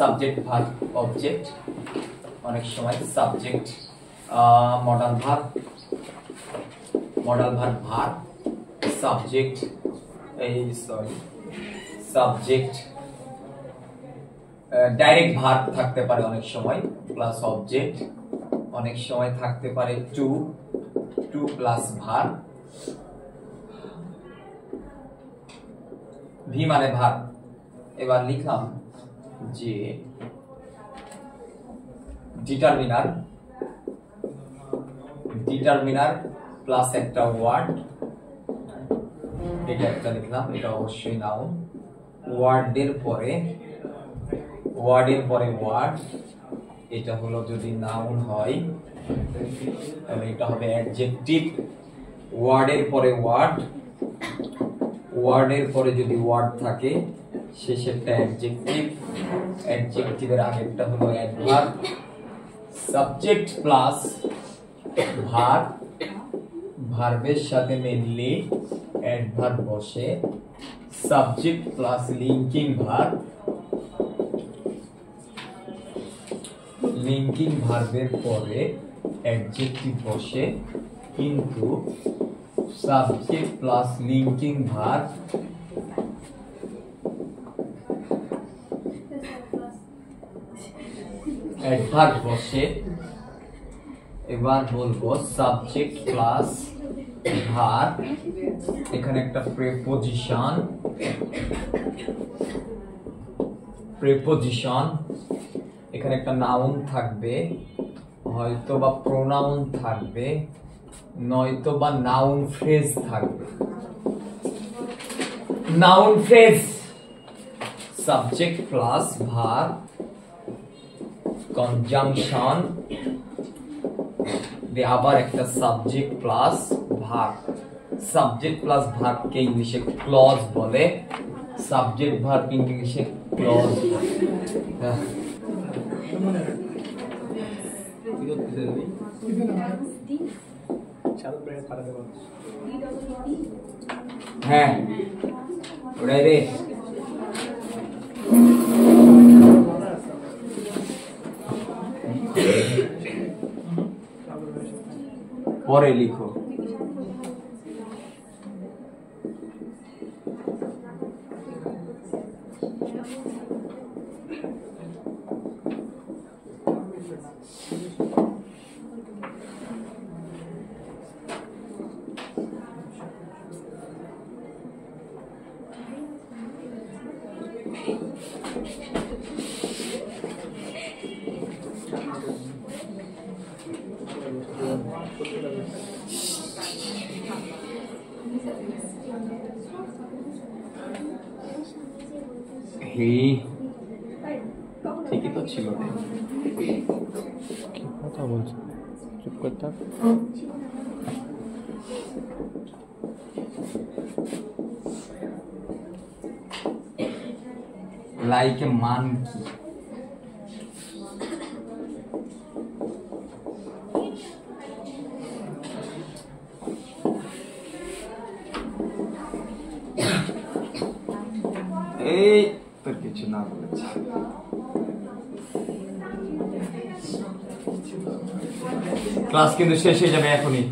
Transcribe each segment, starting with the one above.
Subject verb object, অনেক সময় subject modal verb verb, subject subject direct verb থাকতে পারে অনেক সময় প্লাস অবজেক্ট, অনেক সময় থাকতে পারে টু প্লাস ভার্ব, ভি মানে ভার্ব। এবার লিখলাম যে ডিটারমিনার প্লাস একটা ওয়ার্ড, এটা একটা লিখলাম, এটা অবশ্যই নাউন। ওয়ার্ডের পরে ওয়ার্ড, এটা হলো যদি নাউন হয় তাহলে এটা হবে অ্যাডজেক্টিভ। ওয়ার্ডের পরে ওয়ার্ডের পরে যদি ওয়ার্ড থাকে শেষেরটা অ্যাডজেক্টিভ, অ্যাডজেক্টিভের আগেরটা হলো অ্যাডভার্ব। সাবজেক্ট প্লাস ভার্ব, ভার্বের সাথে মেইনলি অ্যাডভার্ব বসে, subject plus linking verb, linking ভার্বের পরে অ্যাডজেক্টিভ বসে, কিন্তু subject plus linking verb adverb বসে। এবার বলবো সাবজেক্ট প্লাস ভার্ব, এখানে একটা প্রেপোজিশন, এখানে একটা নাউন থাকবে, হয়তো বা প্রোনাউন থাকবে, নয়তো বা নাউন ফ্রেজ থাকবে। Noun phrase subject plus verb conjunction, আবার একটা সাবজেক্ট প্লাস ভার্ব। সাবজেক্ট প্লাস ভার্বকে ইংলিশে ক্লজ বলে, সাবজেক্ট ভার্ব ইংলিশে ক্লজ। হ্যাঁ ওটাই রে। পরে লিখো। ঠিকই তো ছিল, কি কথা বলছো, চুপ করে থাক। লাইকে মান কি? এই তোর কিছু না বলেছি। ক্লাস কিন্তু শেষ হয়ে যাবে এখনই।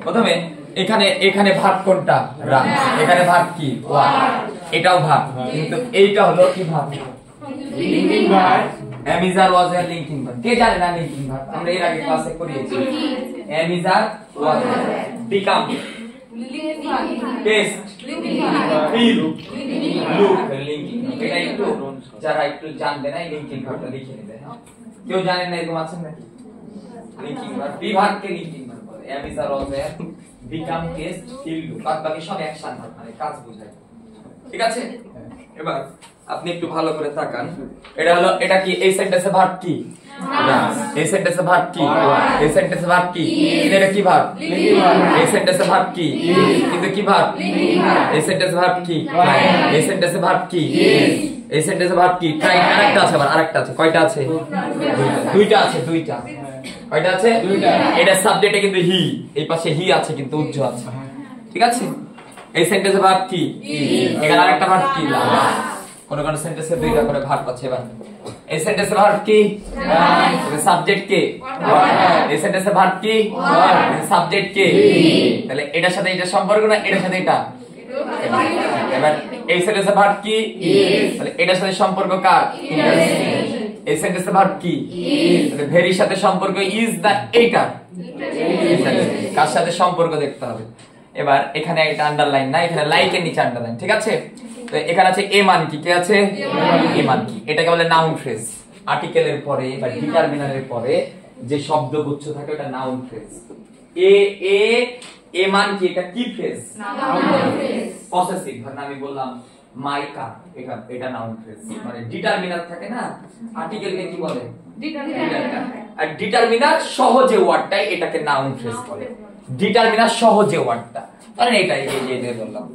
প্রথমে এখানে ভার্ব কোনটা? এখানে ভার্ব কি? এটাও ভার্ব, কিন্তু এইটা হলো কি verb? am is or was a linking verb কে জানে না লিংকিং ভার্ব আমরা এর আগে ক্লাসে করিয়েছি am is or was become taste feel look linking এটা একটু যারা একটু জানবে না এই লিংকিং ভার্বটা লিখে নেবে হ্যাঁ কেউ জানে না এরকম আছেন নাকি লিংকিং ভার্ব বিভাগকে লিংকিং ভার্ব বলে am is or was a become taste feel look বাকি সব অ্যাকশন ভার্ব মানে কাজ বোঝায় ঠিক আছে এবার আপনি একটু ভালো করে তাকান এটা হলো এটা কি এই সেন্টেন্সে ভার্ব কি না এই সেন্টেন্সে ভার্ব কি এই সেন্টেন্সে ভার্ব কি এটা কি ভার্ব এই সেন্টেন্সে ভার্ব কি কিন্তু কি ভার্ব এই সেন্টেন্সে ভার্ব কি এই সেন্টেন্সে ভার্ব কি এই সেন্টেন্সে ভার্ব কি ট্রাই আরেকটা আছে আবার আরেকটা আছে কয়টা আছে দুইটা আছে দুইটা কয়টা আছে দুইটা এটা সাবজেক্টে কিন্তু হি এই পাশে হি আছে কিন্তু উজ্জ আছে ঠিক আছে এই সেন্টেন্সে ভার্ব কি এখানে আরেকটা ভার্ব কি কোন কোন সেন্টেন্সে দুইটা করে ভার্ব আছে এবার এই সেন্টেন্সে ভার্ব কি সাবজেক্ট কে এই সেন্টেন্সে ভার্ব কি সাবজেক্ট কে তাহলে এটার সাথে এটা সম্পর্ক না এটার সাথে এটা এবার এই সেন্টেন্সে ভার্ব কি তাহলে এটার সাথে সম্পর্ক কার এই সেন্টেন্সে ভার্ব কি তাহলে ভেরির সাথে সম্পর্ক ইজ দা এইটা কার সাথে সম্পর্ক দেখতে হবে এবার এখানে একটা আন্ডারলাইন না এখানে লাইকের নিচে আন্ডারলাইন ঠিক আছে তো এখানে আছে এ মান কি কে আছে এ মান কি এটাকে বলে নাউন ফ্রেজ আর্টিকেলের পরে বা ডিটারমিনারের পরে যে শব্দগুচ্ছ থাকে ওটা নাউন ফ্রেজ এ এ এ মান কি এটা কি ফ্রেজ নাউন ফ্রেজ পসেসিভ ধরুন আমি বললাম মাই কার এটা নাউন ফ্রেজ মানে ডিটারমিনার থাকে না আর্টিকেলকে কি বলে ডিটারমিনার আর ডিটারমিনার সহ যে ওয়ার্ডটাই এটাকে নাউন ফ্রেজ বলে ডিটারমিনার সহ যে ওয়ার্ডটা মানে এটা এই যে বললাম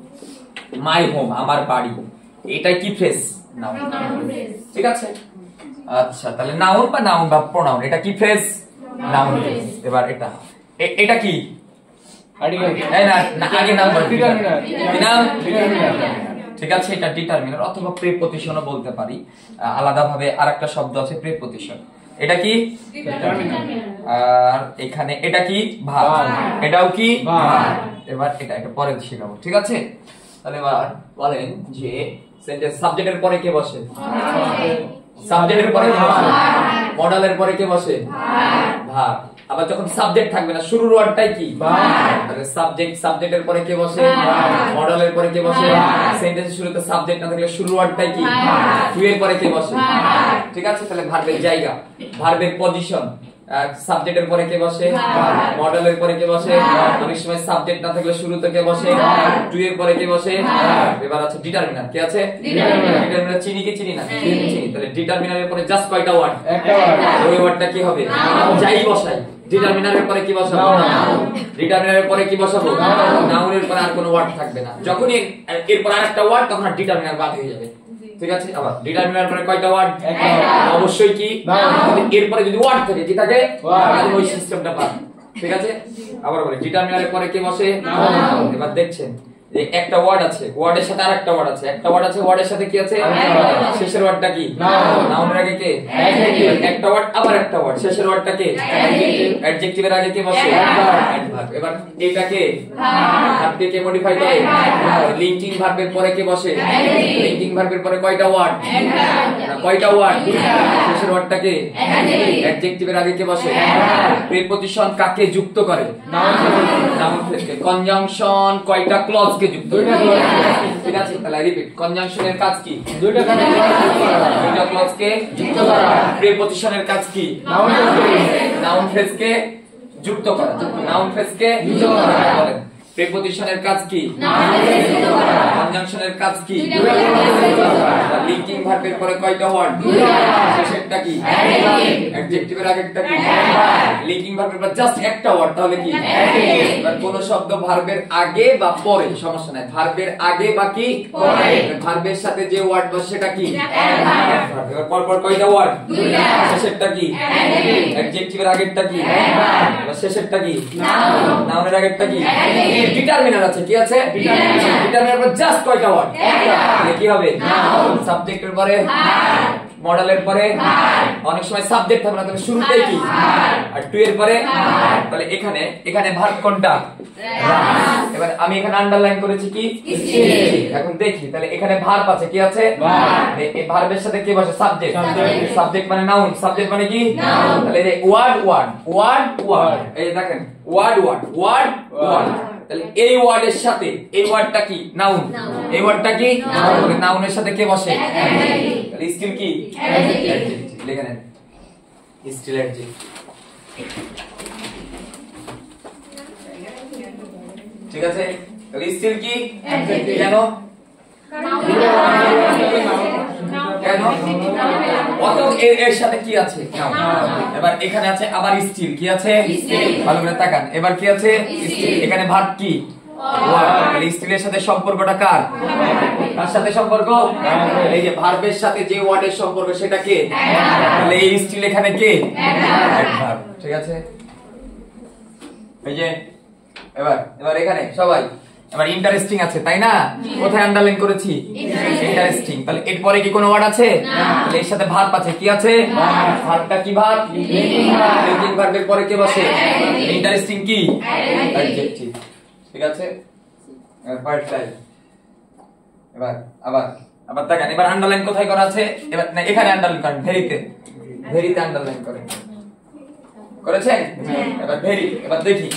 মাই হোম আমার বাড়ি এটাই কি ফ্রেজ নাউন ফ্রেজ ঠিক আছে আচ্ছা তাহলে নাউন বা প্রোনাউন এটা কি ফ্রেজ নাউন ফ্রেজ এবার এটা কি আর্টিকেল এই না আগে নাম বল ডিটারমিনার ঠিক আছে এটা ডিটারমিনার অথবা প্রিপজিশনও বলতে পারি আলাদা ভাবে আরেকটা শব্দ আছে প্রিপজিশন এটা কি আর এখানে এটা কি ভার্ব এটাও কি ভার্ব এবার এটা পরে শিখাবো ঠিক আছে তাহলে এবার বলেন যে সেন্টেন্স সাবজেক্টের পরে কে বসে সাবজেক্টের পরে মডেলের পরে কে বসে ভার্ব আবার যখন সাবজেক্ট থাকবে না শুরুর ওয়ার্ডটাই কি ভার্ব তাহলে সাবজেক্টের পরে কে বসে মডেলের পরে কে বসে সেন্টেন্সের শুরুতে সাবজেক্ট না থাকলে শুরুর ওয়ার্ডটাই কি টু এর পরে কে বসে ঠিক আছে তাহলে ভার্বের জায়গা ভার্বের পজিশন সাবজেক্টের পরে কে বসে মডেলের পরে কে বসে অনেক সময় সাবজেক্ট না থাকলে শুরুতে কে বসে টু এর পরে কে বসে এবার আছে ডিটারমিনার কে আছে ডিটারমিনার চিনি কি চিনি না চিনি তাহলে ডিটারমিনারের পরে জাস্ট কয়টা ওয়ার্ড একটা ওয়ার্ড ওই ওয়ার্ডটা কি হবে যাই বসাই ডিটারমিনারের পরে কি বসাবো ডিটারমিনারের পরে কি বসাবো নাউনের পরে আর কোনো ওয়ার্ড থাকবে না যখনই এরপর আরেকটা ওয়ার্ড তখন আর ডিটারমিনার বাদ হয়ে যাবে ঠিক আছে আবার ডিটারমিনার পরে কয়টা ওয়ার্ড অবশ্যই কি এরপরে যদি ওয়ার্ড থাকে কি থাকে তাহলে ওই সিস্টেমটা পাবে ঠিক আছে আবার বলি ডিটারমিনারের পরে কে বসে এবার দেখছেন যে একটা ওয়ার্ড আছে ওয়ার্ডের সাথে আরেকটা ওয়ার্ড আছে একটা ওয়ার্ড আছে ওয়ার্ডের সাথে কি আছে শেষের ওয়ার্ডটা কি নাউনের আগে কে একটা ওয়ার্ড আবার একটা ওয়ার্ড শেষের ওয়ার্ডটা কে অ্যাডজেক্টিভের আগে কে বসে অ্যাডভার্ব এবার এইটাকে ভার্বকে কে মডিফাই করে লিংকিং ভার্বের পরে কে বসে লিংকিং ভার্বের পরে কয়টা ওয়ার্ড শেষের ওয়ার্ডটা কে অ্যাডজেক্টিভের আগে কে বসে প্রিপজিশন কাকে যুক্ত করে নাউন ফ্রেজকে কনজাংশন কয়টা ক্লজ কে যুক্ত করে ঠিক আছে তাহলে রিপিট কনজাংশনের কাজ কি দুইটা ক্লজকে যুক্ত করা প্রিপজিশনের কাজ কি নাউন ফ্রেজকে যুক্ত করা নাউন ফ্রেজকে যুক্ত করা বলেন প্রিপজিশনের কাজ কি কনজাংশনের কাজ কি লিংকিং ভার্বের পরে কয়টা ওয়ার্ড শেষেরটা কি অ্যাডজেক্টিভের আগেরটা কি লিংকিং ভার্বের পর জাস্ট একটা ওয়ার্ড তাহলে কি এবার কোন শব্দ ভার্বের আগে বা পরে সমস্যা নাই ভার্বের আগে বা কি পরে ভার্বের সাথে যে ওয়ার্ড বসে সেটা কি এবার পর কয়টা ওয়ার্ড শেষেরটা কি অ্যাডজেক্টিভের আগেরটা কি এবার শেষেরটা কি নাউনের আগেরটা কি ডিটারমিনার আছে কি আছে ডিটারমিনার পর জাস্ট কয়টা ওয়ার্ড একটা তাহলে কি হবে সাবজেক্টের পরে মডেলের পরে অনেক সময় সাবজেক্ট থাকবে না তবে শুরুতেই কি আর টু এর পরে তাহলে এখানে এখানে ভার্ব কোনটা? এবার আমি এখানে আন্ডারলাইন করেছি কি? এখন দেখি তাহলে এখানে ভার্ব আছে, কি আছে? এই ভার্বের সাথে কি বসে? সাবজেক্ট। সাবজেক্ট মানে নাউন, সাবজেক্ট মানে কি? তাহলে এই ওয়ার্ড ওয়ার্ড ওয়ার্ড ওয়ার্ড, এই দেখেন ওয়ার্ড ওয়ার্ড ওয়ার্ড ওয়ার্ড, তাহলে এই ওয়ার্ডের সাথে এই ওয়ার্ডটা কি? নাউন। এই ওয়ার্ডটা কি? নাউনের সাথে কে বসে? তাহলে স্টিল কি? অ্যাডজেক্টিভ। লিখে নেন স্টিল অ্যাডজেক্টিভ। ঠিক আছে, তাহলে স্টিল কি? অ্যাডজেক্টিভ। কেন? কেন? অতএব এর সাথে কি আছে? এবার এখানে আছে আবার স্টিল, কি আছে? ভালো করে তাকান, এবার কি আছে? এখানে ভার্ব কি? ওয়ার্ড। স্টিলের সাথে সম্পর্কটা কার? কার সাথে সম্পর্ক? এই যে ভার্বের সাথে যে ওয়ার্ডের সম্পর্ক সেটা কে? তাহলে এই স্টিল এখানে কে? অ্যাডভার্ব। ঠিক আছে, এই যে এবার এবার এখানে সবাই এবার ইন্টারেস্টিং আছে তাই না? কোথায় আন্ডারলাইন করেছি? ইন্টারেস্টিং। তাহলে এরপরে কি কোনো ওয়ার্ড আছে? তাহলে এর সাথে ভার্ব আছে, কি আছে? ভার্বটা কি ভার্ব? লিঙ্কিং ভার্বের পরে কে বসে? ইন্টারেস্টিং কি? অ্যাডজেক্টিভ। ঠিক আছে, পার্ট টাইম। এবার আবার আবার দেখেন, এবার আন্ডারলাইন কোথায় করা আছে? এবার না এখানে আন্ডারলাইন করেন, ভেরিতে। ভেরিতে আন্ডারলাইন করেন, করেছেন? এবার ভেরি, এবার দেখি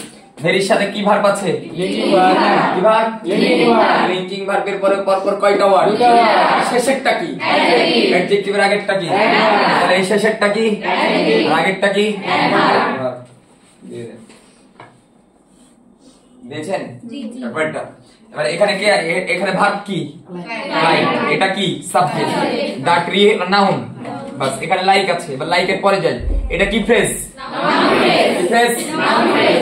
ভেরির সাথে কি ভার্ব আছে? Linking verb. কি ভার্ব? Linking verb. লিঙ্কিং ভার্বের পরে পরপর কয়টা ওয়ার্ড? দুটো ওয়ার্ড। শেষেরটা কি? অ্যাডজেক্টিভ। অ্যাডজেক্টিভের আগেরটা কি? তাহলে এই শেষেরটা কি? অ্যাডজেক্টিভ। আর আগেরটা কি? অ্যাডভার্ব। দিয়ে দেন, দিয়েছেন? জি জি। ব্যাপারটা এবার এখানে কি? এখানে ভার্ব কি? লাইক। এটা কি? সাবজেক্ট। দ্যাট রি নাউন। বাস, এখানে লাইক আছে, এবার লাইকের পরে যাই, এটা কি ফ্রেজ? Noun phrase.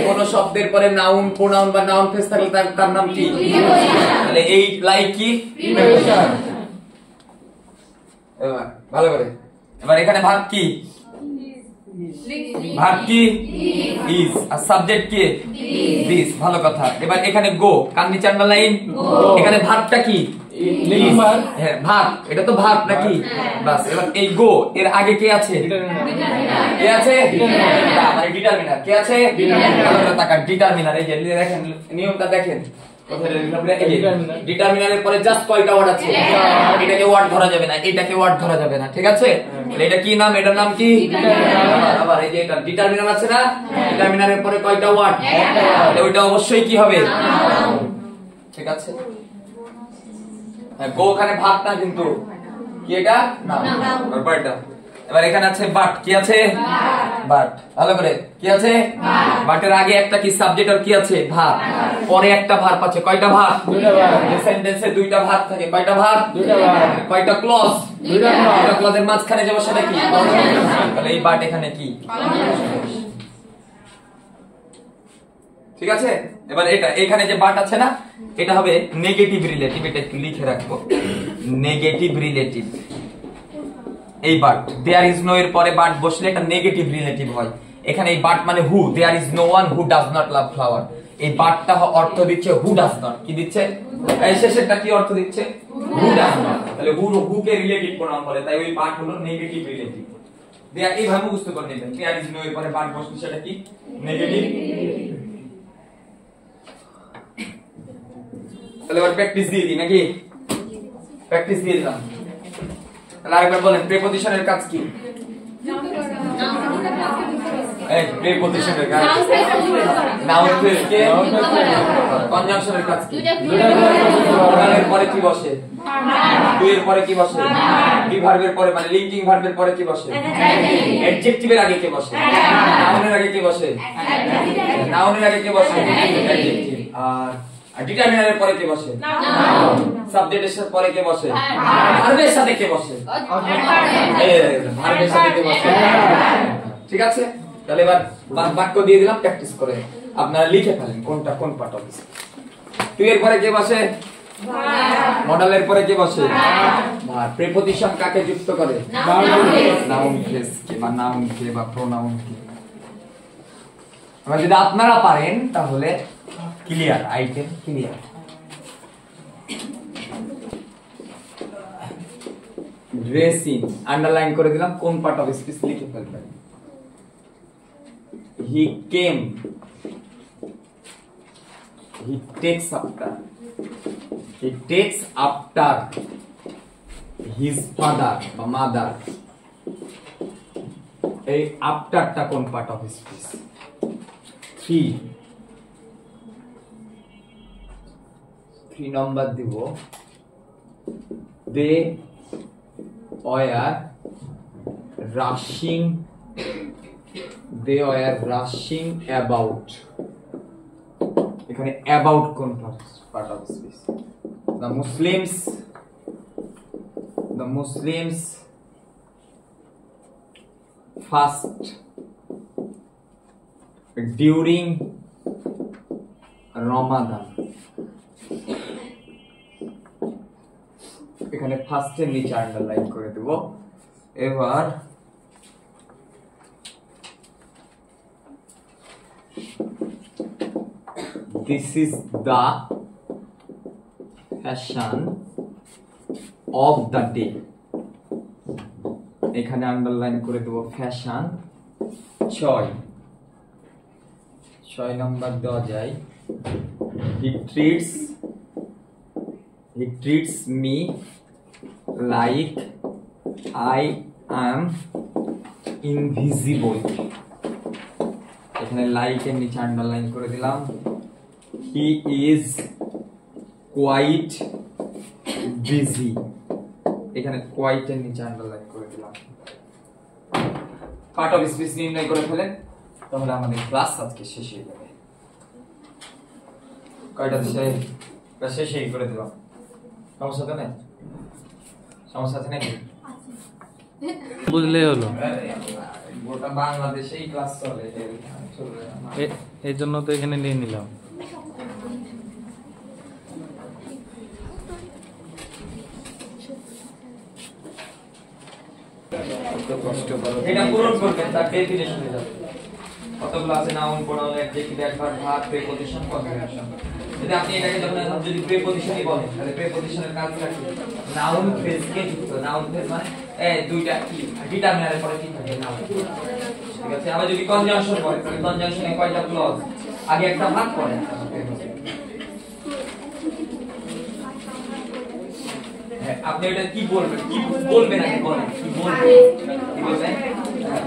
কোন শব্দের পরে নাউন, প্রোনাউন বা নাউন ফ্রেজ থাকলে তার নাম কি? তাহলে এই লাইক কি? প্রিপোজিশন। এবার ভালো করে, এবার এখানে ভার্ব কি? ভার্ব কি? ইজ। আর সাবজেক্ট কি? দিস। ভালো কথা। এবার এখানে গো, কান নিচে আন্ডারলাইন। এখানে ভার্বটা কি? Linking verb. হ্যাঁ ভার্ব, এটা তো ভার্ব নাকি? বাস, এবার এই গো এর আগে কে আছে? কে আছে? মানে ডিটারমিনার। কে আছে? ভালো করে তাকান, ডিটারমিনার। এই যে দেখেন নিয়মটা দেখেন, ডিটারমিনারের পরে জাস্ট কয়টা ওয়ার্ড আছে? এটাকে ওয়ার্ড ধরা যাবে না, এটাকে ওয়ার্ড ধরা যাবে না। ঠিক আছে, এটা কি নাম? এটার নাম কি? আবার এই যে এটা ডিটারমিনার আছে না, ডিটারমিনারের পরে কয়টা ওয়ার্ড? ওইটা অবশ্যই কি হবে? ঠিক আছে, গো ওখানে ভাত না কিন্তু কি এটা? না। এবার এখানে আছে বাট, কি আছে? বাট। ভালো করে, কি আছে? বাটের আগে একটা কি সাবজেক্ট আর কি আছে? ভার্ব। পরে একটা ভার্ব আছে, কয়টা ভার্ব? দুইটা ভার্ব। এই সেন্টেন্সে দুইটা ভার্ব থাকে, কয়টা ভার্ব? দুইটা ভার্ব। কয়টা ক্লজ? দুইটা ক্লজ। দুইটা ক্লজের মাঝখানে যে বসাটা কি? তাহলে এই বাট এখানে কি? ঠিক আছে, এবার এটা এখানে যে বাট আছে না, এটা হবে নেগেটিভ রিলেটিভ। এটা একটু লিখে রাখবো, নেগেটিভ রিলেটিভ। এই বাট দেয়ার ইজ নো এর পরে বাট বসলে এটা নেগেটিভ রিলেটিভ হয়। এখানে এই বাট মানে who, there is no one who does not love flower. এই বাটটা অর্থ দিচ্ছে হু ডাজ নট। কি দিচ্ছে? এই শেষেরটা কি অর্থ দিচ্ছে? হু ডাজ নট। তাহলে হু কে রিলেটিভ প্রোনাউন বলে, তাই ওই বাট হলো নেগেটিভ রিলেটিভ। দেয়ার এইভাবে বুঝতে করে নেবেন, দেয়ার ইজ নো এর পরে বাট বসলে সেটা কি? নেগেটিভ। তাহলে এবার প্র্যাকটিস দিয়ে দিই নাকি? প্র্যাকটিস দিয়ে দিলাম। তাহলে আরেকবার বলেন, প্রিপজিশনের কাজ কি? এই প্রিপজিশনের কাজ নাউন ফ্রেজ কে? কনজাংশনের কাজ কি? এর পরে কি বসে? টু এর পরে কি বসে? বি ভার্বের পরে মানে লিঙ্কিং ভার্বের পরে কি বসে? অ্যাডজেক্টিভের আগে কে বসে? নাউনের আগে কে বসে? নাউনের আগে কে বসে? অ্যাডজেক্টিভ। আর ডিটারমিনারের পরে কে বসে? নাউন। সাবজেক্টের পরে কে বসে? ভার্বের সাথে কে বসে? ভার্বের সাথে কে বসে? ঠিক আছে, তাহলে এবার বাক্য দিয়ে দিলাম, প্র্যাকটিস করে আপনারা লিখে ফেলেন কোনটা কোন পার্ট হবে। টু এর পরে কে বসে? মডেলের পরে কে বসে? ভার্ব। প্রিপজিশন কাকে যুক্ত করে? নাউন ফ্রেজ কে বা নাউন কে বা প্রোনাউন কে। এবার যদি আপনারা পারেন তাহলে clear, item clear. Dressing underline করে দিলাম, কোন পার্ট অফ স্পিচ লিখে ফেলবেন। he came, he takes after his father বা mother। এই আফটারটা কোন পার্ট অফ স্পিচ? 3 নম্বর দিব, they were rushing about। এখানে about কোন part of speech? the Muslims fast during Ramadan। এখানে ফার্স্টের নিচে আন্ডারলাইন করে দেব। এবার this is the fashion of the day। এখানে আন্ডারলাইন করে দেব ফ্যাশন। 6 নম্বর দেওয়া যায়, he treats me like I am invisible। এখানে লাইক এর নিচে আন্ডারলাইন করে দিলাম, he is quite busy। এখানে quite এর নিচে আন্ডারলাইন করে দিলাম। পার্ট অফ স্পিচ নির্ণয় করে ফেলেন, তাহলে আমাদের ক্লাস আজকে শেষ হয়ে যাবে। কয়টা শেষ করে দিলাম। সমস্যা তো নেই? সমস্যা আছে নাকি? বুঝলে হলো, গোটা বাংলাদেশেই ক্লাস চলে, এই জন্য তো এখানে নিয়ে নিলাম। এটা পূরণ করবেন, তার ডেফিনিশনে যাবেন। কতগুলো আছে? Noun, pronoun, adjective, adverb, verb, preposition, conjunction. যদি আপনি এটাকে যদি প্রিপজিশনই বলেন, তাহলে প্রিপজিশনের কাজটা কি? নাউন ফ্রেজকে যুক্ত। নাউন ফ্রেজ মানে দুইটা কি ডিটারমিনারের পরে কি থাকে? নাউন। ঠিক আছে। আবার যদি কনজাংশন বলেন, তাহলে কনজাংশনে কয়টা ক্লজ? আগে একটা ভাগ পরে একটা। আপনি এটা কি বলবেন? কি বলবেন আগে বলেন। কি বলবেন? কি বলবেন?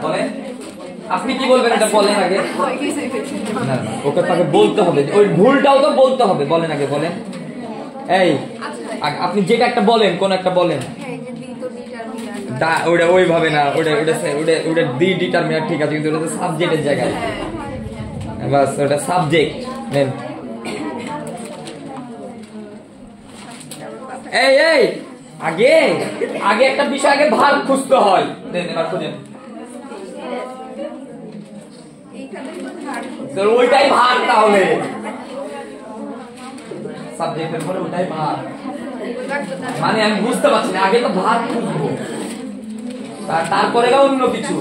বলেন। আপনি কি বলবেন এটা বলেন আগে। না না, ওকে তাকে বলতে হবে, ওই ভুলটাও তো বলতে হবে। বলেন আগে, বলেন। এই আপনি যেটা একটা বলেন, কোন একটা বলেন। ওটা ওইভাবে না, ওটা দি ডিটারমিনার ঠিক আছে, কিন্তু ওটা সাবজেক্টের জায়গায়। বাস, ওটা সাবজেক্ট নেন। এই আগে একটা বিষয় আগে ভার্ব খুঁজতে হয়। দেন এবার খুঁজেন। ওইটাই ভার্ব, তাহলে সাবজেক্টের পরে ওইটাই ভার্ব। মানে আমি বুঝতে পারছি না, আগে তো ভার্ব খুঁজবো, তারপরে অন্য কিছু।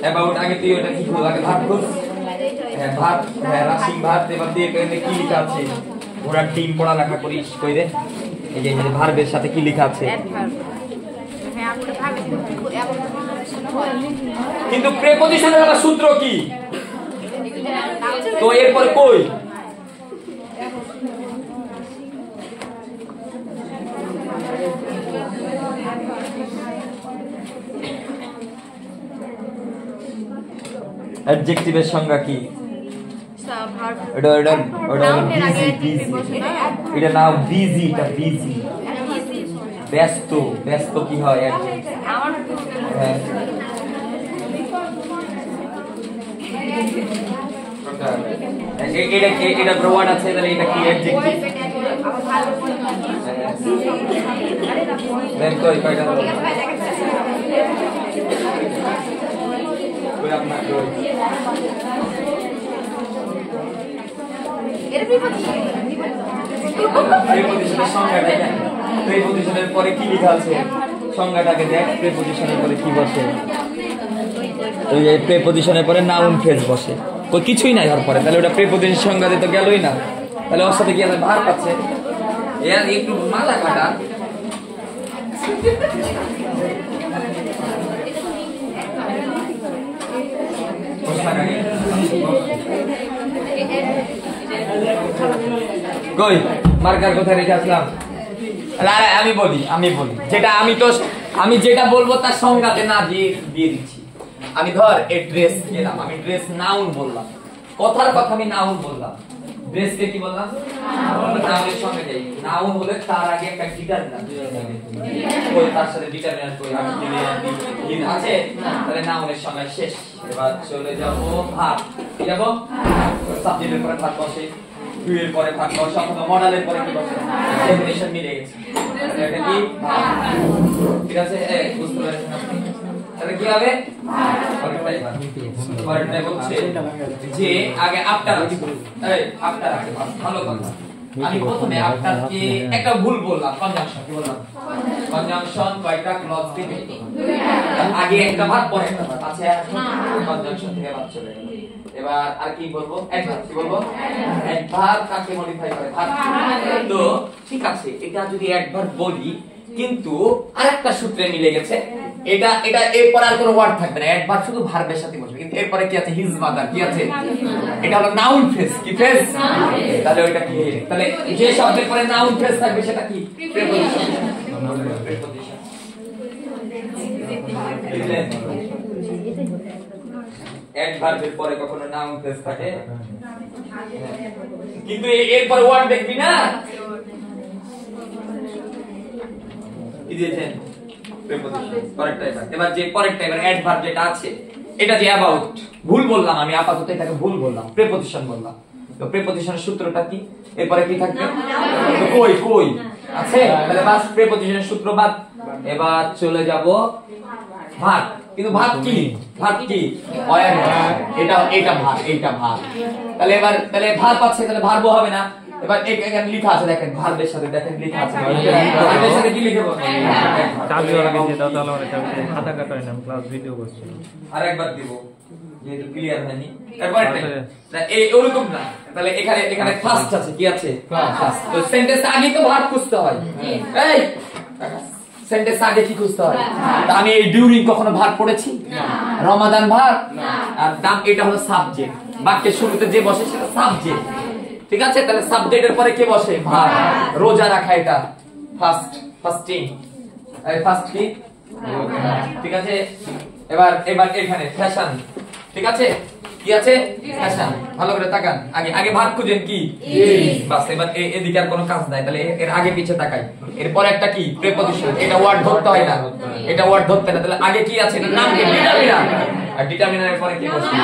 অ্যাবাউট আগে তুই ওটা কি খুঁজ, আগে ভার্ব খুঁজ। হ্যাঁ ভার্ব, হ্যাঁ রাশিং ভার্ব। এবার দিয়ে কি লেখা আছে? ঘোড়ার ডিম পড়ালেখা করিস কই রে? এই যে ভার্বের সাথে কি লেখা আছে? কিন্তু প্রিপজিশনের আবার সূত্র কি? তো এরপর কই? অ্যাডজেক্টিভের সংজ্ঞা কি? এটা নাও বিজি, এটা বিজি। ব্যস্ত, ব্যস্ত কি হয়? এটা প্রোয়ার্ড আছে, তাহলে এটা কি? অ্যাডজেক্টিভ। দেন কই কয়টা হলো? কই আপনার কই? এর প্রিপজিশনের সংজ্ঞাটা দেখ। প্রিপজিশনের পরে কি লেখা আছে? সংজ্ঞাটাকে দেখ। প্রিপজিশনের পরে কি বসে? এই যে প্রিপজিশনের পরে নাউন ফ্রেজ বসে, কই কিছুই নাই ওর পরে। তাহলে ওটা প্রিপজিশন সংজ্ঞা দিতে গেলই না। তাহলে ওর সাথে কি আছে? ভার্ব আছে। এর একটু মাথা কাটা। কই মার্কার কোথায় রেখে আসলাম? আমি বলি যেটা আমি যেটা বলবো তার সংজ্ঞাতে না দিয়ে দিচ্ছি। আমি ধর এই ড্রেস গেলাম, আমি ড্রেস নাউন বললাম, কথার কথা আমি নাউন বললাম, ড্রেসকে কি বললাম? নাউনের সঙ্গে যাই। নাউন হলে তার আগে একটা ডিটারমিনান্ট কই, তার সাথে ডিটারমিনান্ট কই আমি কি আছে, তাহলে নাউনের সঙ্গে শেষ। এবার চলে যাব ভার্ব। কি যাব? সাবজেক্টের পরে ভার্ব বসে, টু এর পরে ভার্ব বসে, অথবা মডেলের পরে কি বসে? ডেফিনিশন মিলে গেছে। এটা কি? ঠিক আছে, বুঝতে পারছেন আপনি? তাহলে কি হবে? পরেরটাই বলছে যে আগে আফটার আছে, এই আফটার আছে, ভালো কথা। আমি প্রথমে আফটারকে একটা ভুল বললাম, কনজাংশন কি বললাম? কনজাংশন কয়টা ক্লজ দিবে? আগে একটা ভার্ব পরে একটা ভার্ব আছে, কনজাংশন থেকে বাদ চলে গেল। এবার আর কি বলবো? অ্যাডভার্ব। কি বলবো? অ্যাডভার্ব কাকে মডিফাই করে? ভার্ব। তো ঠিক আছে, এটা যদি অ্যাডভার্ব বলি, কিন্তু আরেকটা সূত্রে মিলে গেছে। এটা এরপর আর কোনো ওয়ার্ড থাকবে না, অ্যাডভার্ব শুধু ভার্বের সাথে বসবে। কিন্তু এরপরে কি আছে? His mother. কি আছে? এটা হলো নাউন ফ্রেজ। কি ফ্রেজ? তাহলে ওইটা কি? তাহলে যে শব্দের পরে নাউন ফ্রেজ থাকবে সেটা কি? প্রিপোজিশন। অ্যাডভার্বের পরে কখনো নাউন ফ্রেজ থাকে, কিন্তু এরপরে ওয়ার্ড দেখবি না। কি দিয়েছেন? প্রিপোজিশন। এবার যে পরেরটা, এবার অ্যাডভার্ব যেটা আছে, এটা যে অ্যাবাউট ভুল বললাম, আমি আপাতত এটাকে ভুল বললাম, প্রিপোজিশন বললাম। তো প্রিপোজিশনের সূত্রটা কি? এরপরে কি থাকবে? কই আছে, তাহলে বাস প্রিপোজিশনের সূত্র বাদ। এবার চলে যাব ভার্ব। কিন্তু ভার্ব কি? এটা ভার্ব। তাহলে এবার ভার্ব আছে, তাহলে ভার্বও হবে না। এবার এখানে লেখা আছে, দেখেন ভার্বের সাথে, দেখেন লেখা আছে, ভার্বের সাথে কি লিখব? চাবি ওরা দিয়ে দাও, তাহলে ওরা চাবি খাতা কাটাই না, ক্লাস ভিডিও করছি। আরেকবার দিব যেহেতু ক্লিয়ার হয়নি। তারপর এই ওরকম না, তাহলে এখানে ফার্স্ট আছে। কি আছে? ফার্স্ট। তো সেন্টেন্স আগে তো ভার্ব খুঁজতে হয়। এই সেন্টেন্স আগে কি খুঁজতে হয়? আমি এই ডিউরিং কখনো ভার্ব পড়েছি? রমাদান ভার্ব। আর দাম এটা হলো সাবজেক্ট। বাক্যের শুরুতে যে বসে সেটা সাবজেক্ট। ঠিক আছে, তাহলে সাবজেক্টের পরে কে বসে? ভার্ব। রোজা রাখা, এটা ফাস্টিং। ফাস্ট কি? ঠিক আছে। এবার এখানে ফ্যাশন। ঠিক আছে, কি আছে? ফ্যাশন। ভালো করে তাকান, আগে ভার্ব খুঁজেন কি? বাস। এবার এদিকে আর কোনো কাজ নাই, তাহলে এর আগে পিছে তাকাই। এরপর একটা কি? প্রিপোজিশন। এটা ওয়ার্ড ধরতে হয় না, তাহলে আগে কি আছে? এটা নাম কি? ডিটারমিনার। আর ডিটারমিনারের পরে কি বসে?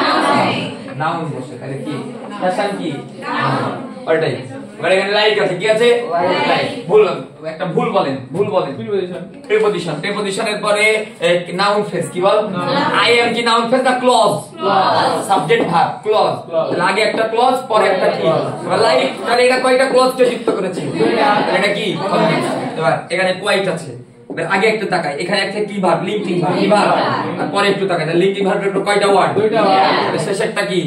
নাউন বসে। তাহলে কি? ফ্যাশন কি? ওইটাই। এবার এখানে লাইক আছে। কি আছে? লাইক। একটা ভুল বলেন। প্রিপোজিশনের পরে নাউন ফ্রেজ। কি বল? আই এম কি নাউন ফ্রেজ না ক্লজ? Subject verb clause. আগে একটা ক্লজ, পরে একটা কি? এবার লাইক। তাহলে এটা কয়টা ক্লজ কে যুক্ত করেছে? এটা কি? এবার এখানে কোয়াইট আছে। আগে একটু তাকাই, এখানে একটা কি ভার্ব? Linking verb. কি ভার্ব? আর পরে একটু তাকাই, লিঙ্কিং ভার্বের উপর কয়টা ওয়ার্ড? দুইটা ওয়ার্ড। শেষেরটা কি?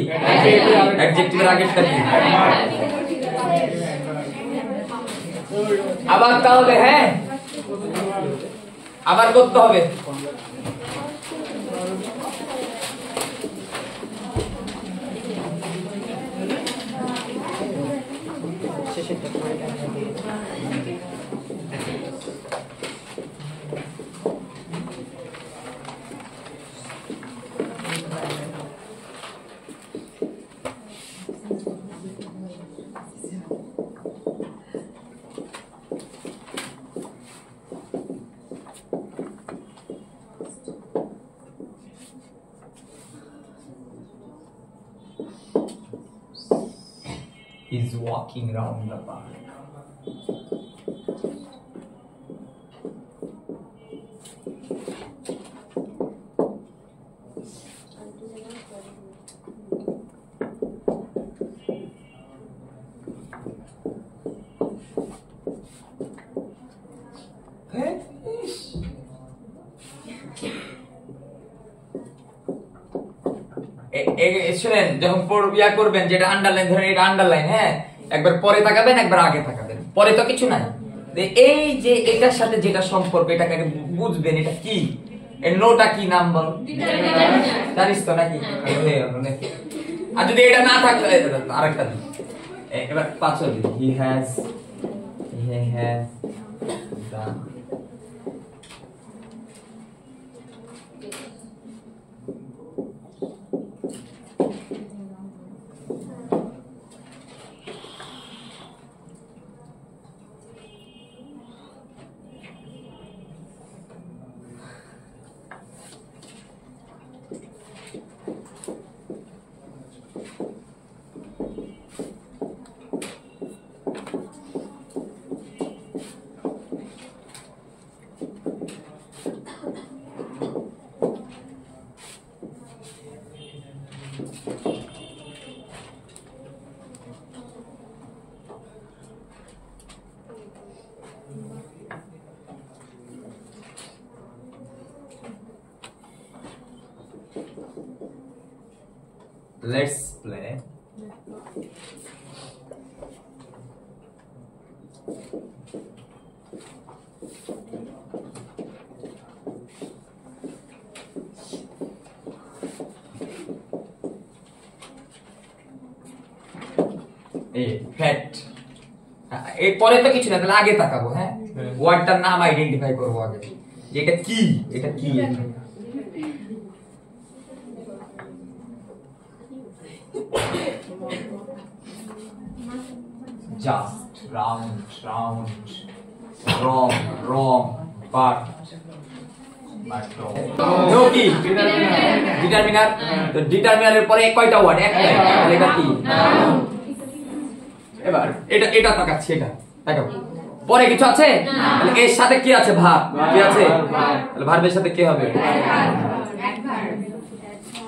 অ্যাডজেক্টিভের আগেরটা কি? আবার তাহলে হ্যাঁ, আবার করতে হবে। Is walking around the park. শুনেন, যখন ইয়া করবেন, যেটা আন্ডারলাইন ধরেন, এটা আন্ডারলাইন, হ্যাঁ, একবার পরে তাকাবেন, একবার আগে তাকাবেন। পরে তো কিছু নাই, এই যে এটার সাথে যেটা সম্পর্ক, এটাকে বুঝবেন এটা কি। এই নোটা কি নাম বল? জানিস তো নাকি? আর যদি এটা না থাকলে আরেকটা দিই, এবার 5 দিই। He has done let's play fat. এরপরে তো কিছু না, তাহলে আগে তাকাবো। হ্যাঁ, ওয়ার্ডটার নাম আইডেন্টিফাই করবো আগে, যে এটা কি। এটা কি? জাস্ট, রাউন্ড, রং, বাট, কি ডিটারমিনার। তো ডিটারমিনারের পরে কয়টা ওয়ার্ড? একটাই। তাহলে এটা কি? এবার এটা তাকাচ্ছি, এটা তাকাবো। পরে কিছু আছে? তাহলে এর সাথে কি আছে? ভার্ব। কি আছে? তাহলে ভার্বের সাথে কি হবে?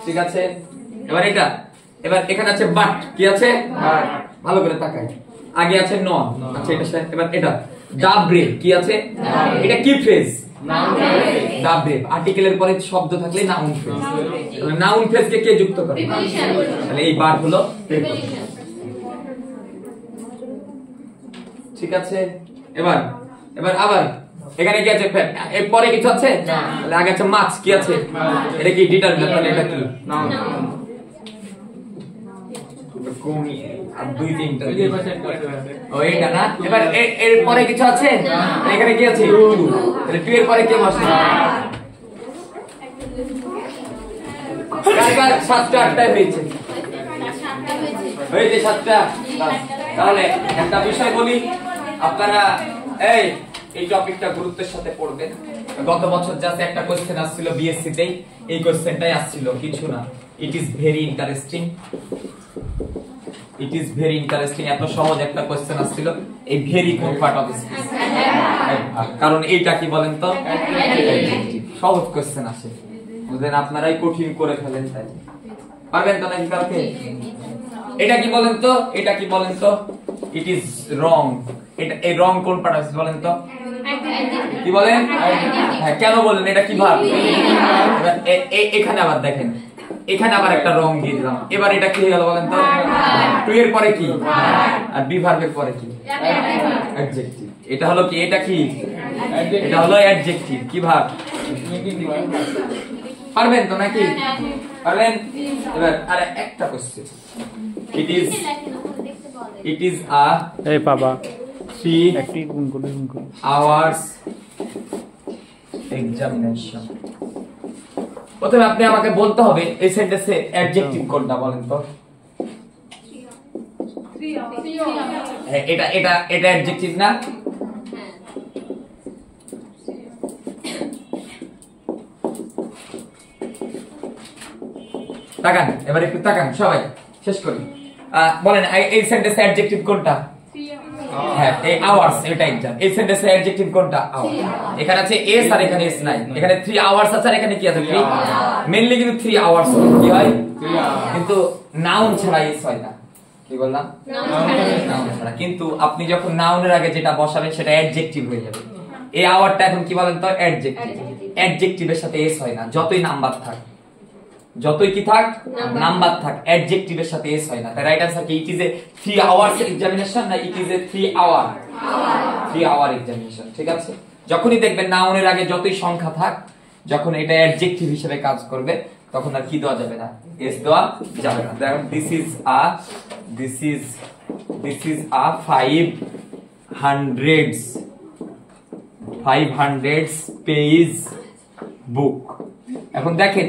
ঠিক আছে। এবার এটা, এবার এখানে আছে বাট। কি আছে? ভালো করে তাকাই। আগে আছে নন। আচ্ছা, এটা এবার এটা ডাবরে। কি আছে? এটা কি ফ্রেজ? ডাবরে। আর্টিকেলের পরে শব্দ থাকলে নাউন ফ্রেজ। তাহলে নাউন ফ্রেজকে কে যুক্ত করে? তাহলে এই বাট হলো প্রিপোজিশন। ঠিক আছে। এবার আবার এখানে কি আছে? এর পরে কিছু আছে? তাহলে আগে আছে মাছ। কি আছে? এটা কি ডিটারমিনার। তাহলে এটা কি? নাউন। আর দুই তিনটা ও এটা না। এবার এর পরে কিছু আছে? এখানে কি আছে? তাহলে টু এর পরে কে বসে? কার 7টা 8টা হয়েছে? হয়েছে 7টা। তাহলে একটা বিষয় বলি, আপনারা এই টপিকটা গুরুত্বের সাথে পড়বেন। গত বছর জাস্ট একটা কোশ্চেন আসছিল বিএসসি তেই, এই কোশ্চেনটাই আসছিল, কিছু না। It is very interesting. এত সহজ একটা কোশ্চেন আসছিল। এই ভেরি কোন পার্ট অফ স্পিচ? কারণ এইটা কি বলেন তো? সহজ কোশ্চেন আসে, বুঝলেন? আপনারাই কঠিন করে ফেলেন, তাই পারবেন তো নাকি কালকে? এটা কি বলেন তো? It is wrong. এটা এই রং কোন পার্ট অফ স্পিচ বলেন তো? কি বলেন? হ্যাঁ, কেন বলেন? এটা কি ভার্ব? এখানে আবার দেখেন, এখানে আবার একটা রং দিয়ে দিলাম। এবার এটা কি হয়ে গেল বলেন তো? টু এর পরে কি? আর বি ভার্বের পরে কি? অ্যাডজেক্টিভ। এটা হলো কি? এটা কি? এটা হলো অ্যাডজেক্টিভ। কি ভার্ব? পারবেন তো নাকি? পারবেন? এবার আরে একটা কোশ্চেন। ইট ইজ আ এই বাবা 3 একটি গুণ করে hours examination। প্রথমে আপনি আমাকে বলতে হবে এই সেন্টেন্সে অ্যাডজেক্টিভ কোনটা বলেন তো? এটা অ্যাডজেক্টিভ না? তাকান, এবার একটু তাকান সবাই, শেষ করি। বলেন এই সেন্টেন্সে অ্যাডজেক্টিভ কোনটা? হ্যাঁ, এই আওয়ার্স। এটা एग्जाम। এই সেন্টেন্সে অ্যাডজেক্টিভ কোনটা? আওয়ার। এখানে আছে এস আর এখানে এস নাই। এখানে 3 আওয়ার্স আছে আর এখানে কি আছে? 3। মেইনলি কিন্তু 3 আওয়ার্স কি হয়? কিন্তু নাউন ছাড়া এস হয় না। কি বললাম? নাউন ছাড়া। কিন্তু আপনি যখন নাউনের আগে যেটা বসাবেন সেটা অ্যাডজেক্টিভ হয়ে যাবে। এই আওয়ারটা এখন কি বলেন তো? অ্যাডজেক্টিভ। অ্যাডজেক্টিভের সাথে এস হয় না, যতই নাম্বার থাক, যতই কি থাক, নাম্বার থাক, অ্যাডজেক্টিভের সাথে এস হয় না। তাই রাইট আনসার কি? It is a 3 hours examination, না it is a 3 hour examination. ঠিক আছে। যখনই দেখবেন নাউনের আগে যতই সংখ্যা থাক, যখন এটা অ্যাডজেক্টিভ হিসেবে কাজ করবে তখন আর কি দেওয়া যাবে না, এস দেওয়া যাবে না। দেখো দিস ইজ আ 500 পেজ বুক। এখন দেখেন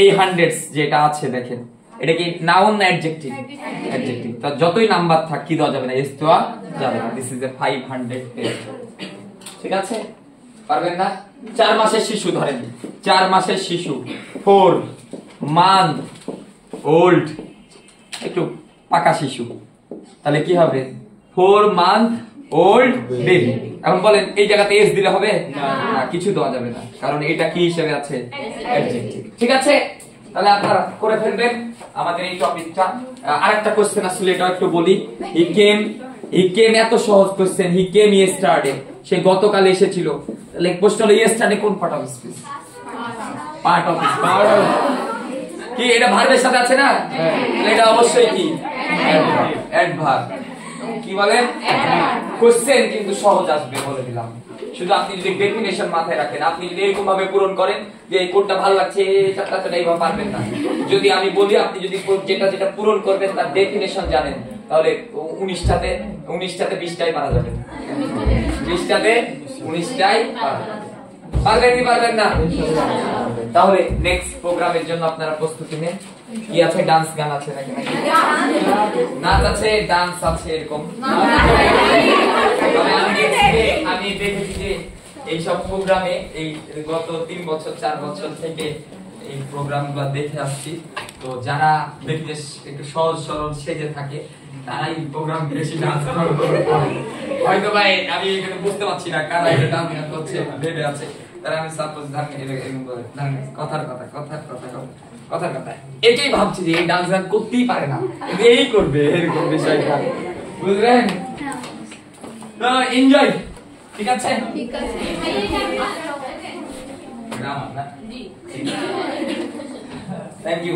এই হান্ড্রেডস যেটা আছে, দেখেন এটা কি নাউন না অ্যাডজেক্টিভ? অ্যাডজেক্টিভ। তো যতই নাম্বার থাক কি দেওয়া যাবে না, এস দেওয়া যাবে না। This is a 500 page. ঠিক আছে, পারবেন না? 4 মাসের শিশু ধরেন, 4 মাসের শিশু, 4 মান্থ ওল্ড, একটু পাকা শিশু, তাহলে কি হবে? 4 মান্থ ওল্ড বেবি। এখন বলেন এই জায়গাতে এস দিলে হবে না, কিছু দেওয়া যাবে না, কারণ এটা কি হিসেবে আছে? অ্যাডজেক্টিভ। ঠিক আছে, তাহলে আপনারা করে ফেলবেন আমাদের এই টপিকটা। আরেকটা কোশ্চেন আসলে এটা একটু বলি। হি কেম এত সহজ কোশ্চেন, হি কেম ইয়েস্টারডে, সে গতকাল এসেছিল। তাহলে প্রশ্ন হলো ইয়েস্টারডে কোন part of speech? Part of speech. কি এটা ভার্বের সাথে আছে না? এটা অবশ্যই কি অ্যাডভার্ব। কি বলেন? কোশ্চেন কিন্তু সহজ আসবে বলে দিলাম। শুধু আপনি যদি ডেফিনেশন মাথায় রাখেন, আপনি যদি এরকম ভাবে পূরণ করেন যে এই কোডটা ভালো লাগছে চারটা এইভাবে পারবেন না। যদি আমি বলি আপনি যদি যেটা পূরণ করবেন তার ডেফিনেশন জানেন, তাহলে 19টাতে 20টাই পারা যাবে, 20টাতে 19টাই পারবেন কি পারবেন না? তাহলে নেক্সট প্রোগ্রামের জন্য আপনারা প্রস্তুতি নেন। কি আছে? ডান্স গান আছে নাকি? নাচ আছে, ডান্স আছে, এরকম। আমি দেখেছি যে এইসব প্রোগ্রামে এই গত 3 বছর 4 বছর থেকে এই প্রোগ্রামগুলো দেখে আসছি। তো যারা দেখি যে একটু সহজ সরল সেজে থাকে তারাই প্রোগ্রাম বেশি ডান্স করে। হয়তো ভাই আমি এখানে বুঝতে পারছি না কারা এটা ডান্স করছে ভেবে আছে, তারা আমি সাপোজ কথার কথা এটাই ভাবছি যে এই ডান্স গান করতেই পারে না, এই করবে, এরকম বিষয়টা বুঝলেন? তো এনজয়। ঠিক আছে, থ্যাংক ইউ।